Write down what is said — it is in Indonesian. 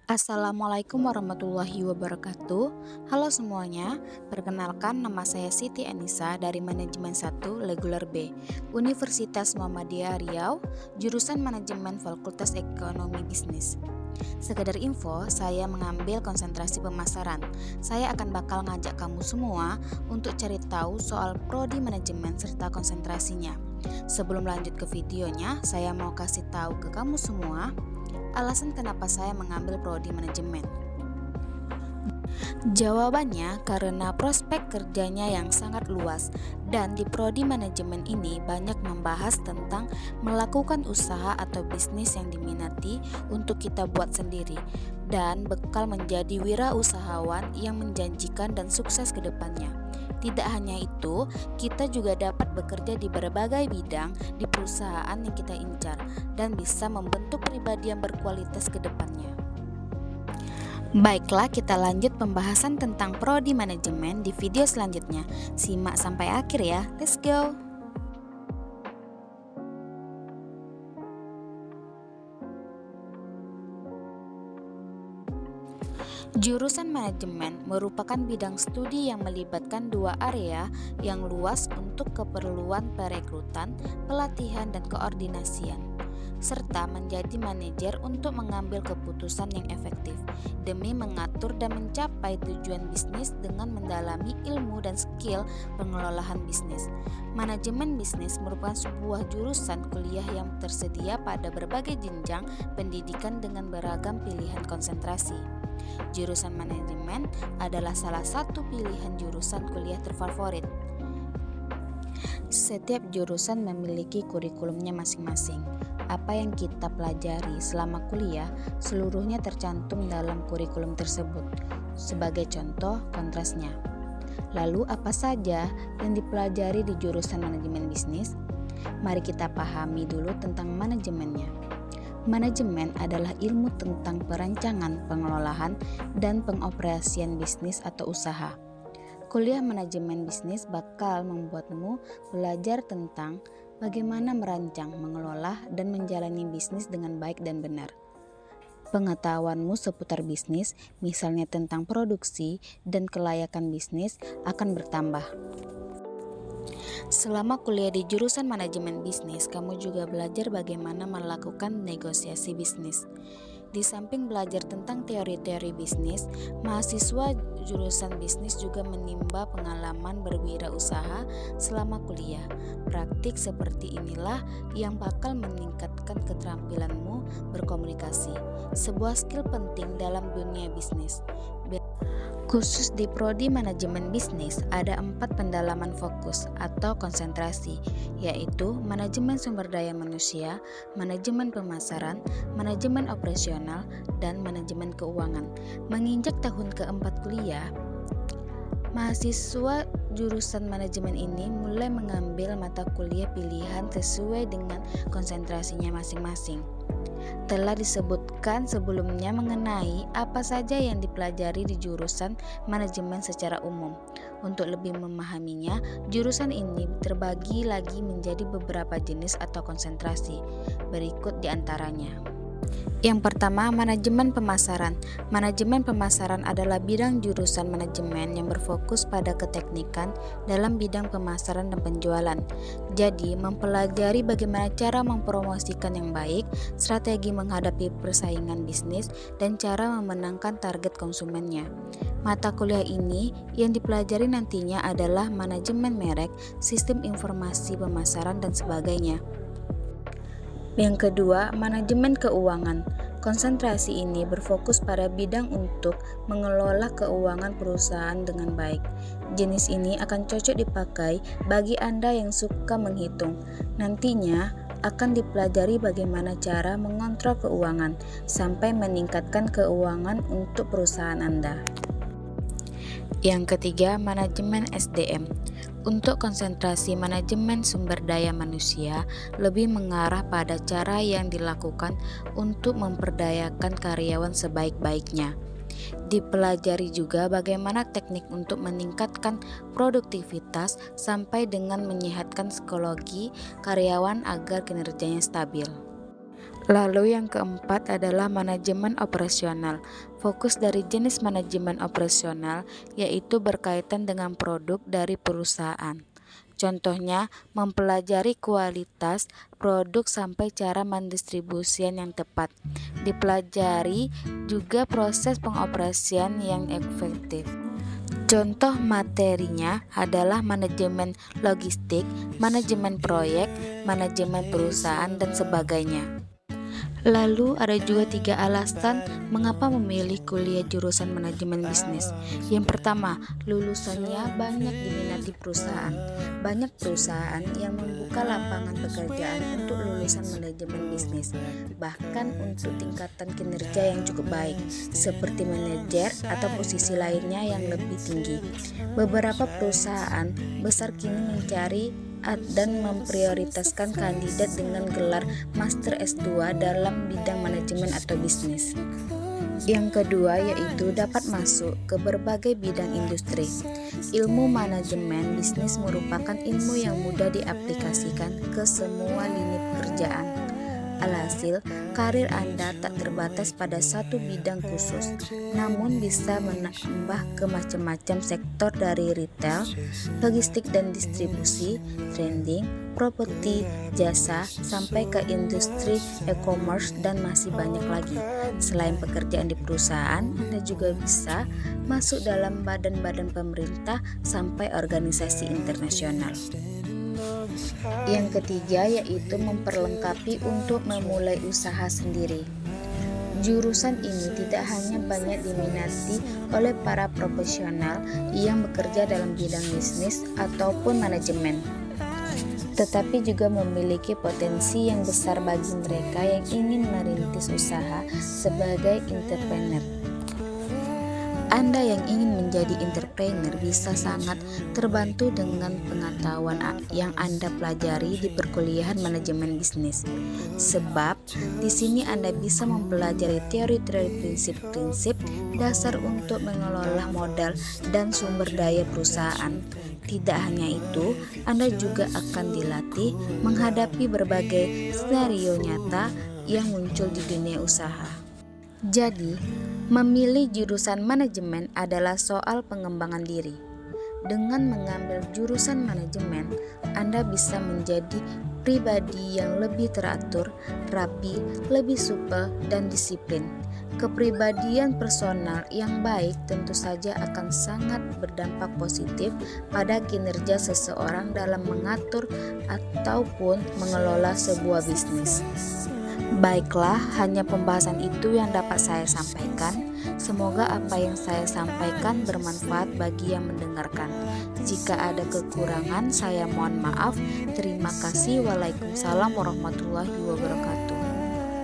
Assalamualaikum warahmatullahi wabarakatuh. Halo semuanya, perkenalkan nama saya Siti Anissa dari Manajemen 1 Reguler B, Universitas Muhammadiyah Riau, jurusan Manajemen Fakultas Ekonomi Bisnis. Sekedar info, saya mengambil konsentrasi pemasaran. Saya akan bakal ngajak kamu semua untuk cari tahu soal prodi manajemen serta konsentrasinya. Sebelum lanjut ke videonya, saya mau kasih tahu ke kamu semua alasan kenapa saya mengambil prodi manajemen. Jawabannya karena prospek kerjanya yang sangat luas, dan di prodi manajemen ini banyak membahas tentang melakukan usaha atau bisnis yang diminati untuk kita buat sendiri dan bekal menjadi wirausahawan yang menjanjikan dan sukses ke depannya. Tidak hanya itu, kita juga dapat bekerja di berbagai bidang di perusahaan yang kita incar dan bisa membentuk pribadi yang berkualitas ke depannya. Baiklah, kita lanjut pembahasan tentang prodi manajemen di video selanjutnya. Simak sampai akhir ya. Let's go. Jurusan manajemen merupakan bidang studi yang melibatkan dua area yang luas untuk keperluan perekrutan, pelatihan, dan koordinasian, serta menjadi manajer untuk mengambil keputusan yang efektif demi mengatur dan mencapai tujuan bisnis dengan mendalami ilmu dan skill pengelolaan bisnis. Manajemen bisnis merupakan sebuah jurusan kuliah yang tersedia pada berbagai jenjang pendidikan dengan beragam pilihan konsentrasi. Jurusan manajemen adalah salah satu pilihan jurusan kuliah terfavorit. Setiap jurusan memiliki kurikulumnya masing-masing. Apa yang kita pelajari selama kuliah seluruhnya tercantum dalam kurikulum tersebut. Sebagai contoh, kontrasnya. Lalu apa saja yang dipelajari di jurusan manajemen bisnis? Mari kita pahami dulu tentang manajemennya. Manajemen adalah ilmu tentang perancangan, pengelolaan, dan pengoperasian bisnis atau usaha. Kuliah manajemen bisnis bakal membuatmu belajar tentang bagaimana merancang, mengelola, dan menjalani bisnis dengan baik dan benar. Pengetahuanmu seputar bisnis, misalnya tentang produksi dan kelayakan bisnis, akan bertambah. Selama kuliah di jurusan manajemen bisnis, kamu juga belajar bagaimana melakukan negosiasi bisnis. Di samping belajar tentang teori-teori bisnis, mahasiswa jurusan bisnis juga menimba pengalaman berwirausaha selama kuliah. Praktik seperti inilah yang bakal meningkatkan keterampilanmu berkomunikasi, sebuah skill penting dalam dunia bisnis. Khusus di prodi manajemen bisnis ada 4 pendalaman fokus atau konsentrasi, yaitu manajemen sumber daya manusia, manajemen pemasaran, manajemen operasional, dan manajemen keuangan. Menginjak tahun keempat kuliah, mahasiswa jurusan manajemen ini mulai mengambil mata kuliah pilihan sesuai dengan konsentrasinya masing-masing. Telah disebutkan sebelumnya mengenai apa saja yang dipelajari di jurusan manajemen secara umum. Untuk lebih memahaminya, jurusan ini terbagi lagi menjadi beberapa jenis atau konsentrasi. Berikut di antaranya. Yang pertama, manajemen pemasaran. Manajemen pemasaran adalah bidang jurusan manajemen yang berfokus pada keteknikan dalam bidang pemasaran dan penjualan. Jadi, mempelajari bagaimana cara mempromosikan yang baik, strategi menghadapi persaingan bisnis, dan cara memenangkan target konsumennya. Mata kuliah ini yang dipelajari nantinya adalah manajemen merek, sistem informasi pemasaran, dan sebagainya. Yang kedua, manajemen keuangan. Konsentrasi ini berfokus pada bidang untuk mengelola keuangan perusahaan dengan baik. Jenis ini akan cocok dipakai bagi Anda yang suka menghitung. Nantinya akan dipelajari bagaimana cara mengontrol keuangan sampai meningkatkan keuangan untuk perusahaan Anda. Yang ketiga, manajemen SDM. Untuk konsentrasi manajemen sumber daya manusia lebih mengarah pada cara yang dilakukan untuk memperdayakan karyawan sebaik-baiknya. Dipelajari juga bagaimana teknik untuk meningkatkan produktivitas sampai dengan menyehatkan psikologi karyawan agar kinerjanya stabil. Lalu yang keempat adalah manajemen operasional. Fokus dari jenis manajemen operasional yaitu berkaitan dengan produk dari perusahaan. Contohnya, mempelajari kualitas produk sampai cara mendistribusian yang tepat. Dipelajari juga proses pengoperasian yang efektif. Contoh materinya adalah manajemen logistik, manajemen proyek, manajemen perusahaan, dan sebagainya. Lalu ada juga 3 alasan mengapa memilih kuliah jurusan manajemen bisnis. Yang pertama, lulusannya banyak diminati perusahaan. Banyak perusahaan yang membuka lapangan pekerjaan untuk lulusan manajemen bisnis, bahkan untuk tingkatan kinerja yang cukup baik, seperti manajer atau posisi lainnya yang lebih tinggi. Beberapa perusahaan besar kini mencari dan memprioritaskan kandidat dengan gelar Master S2 dalam bidang manajemen atau bisnis. Yang kedua yaitu dapat masuk ke berbagai bidang industri. Ilmu manajemen bisnis merupakan ilmu yang mudah diaplikasikan ke semua lini pekerjaan. Alhasil, karir Anda tak terbatas pada satu bidang khusus, namun bisa menambah ke macam-macam sektor dari retail, logistik dan distribusi, trading, properti, jasa, sampai ke industri e-commerce dan masih banyak lagi. Selain pekerjaan di perusahaan, Anda juga bisa masuk dalam badan-badan pemerintah sampai organisasi internasional. Yang ketiga yaitu memperlengkapi untuk memulai usaha sendiri. Jurusan ini tidak hanya banyak diminati oleh para profesional yang bekerja dalam bidang bisnis ataupun manajemen, tetapi juga memiliki potensi yang besar bagi mereka yang ingin merintis usaha sebagai entrepreneur. Anda yang ingin menjadi entrepreneur bisa sangat terbantu dengan pengetahuan yang Anda pelajari di perkuliahan manajemen bisnis. Sebab di sini Anda bisa mempelajari teori-teori prinsip-prinsip dasar untuk mengelola modal dan sumber daya perusahaan. Tidak hanya itu, Anda juga akan dilatih menghadapi berbagai skenario nyata yang muncul di dunia usaha. Jadi, memilih jurusan manajemen adalah soal pengembangan diri. Dengan mengambil jurusan manajemen, Anda bisa menjadi pribadi yang lebih teratur, rapi, lebih supel, dan disiplin. Kepribadian personal yang baik tentu saja akan sangat berdampak positif pada kinerja seseorang dalam mengatur ataupun mengelola sebuah bisnis. Baiklah, hanya pembahasan itu yang dapat saya sampaikan. Semoga apa yang saya sampaikan bermanfaat bagi yang mendengarkan. Jika ada kekurangan, saya mohon maaf. Terima kasih. Waalaikumsalam warahmatullahi wabarakatuh.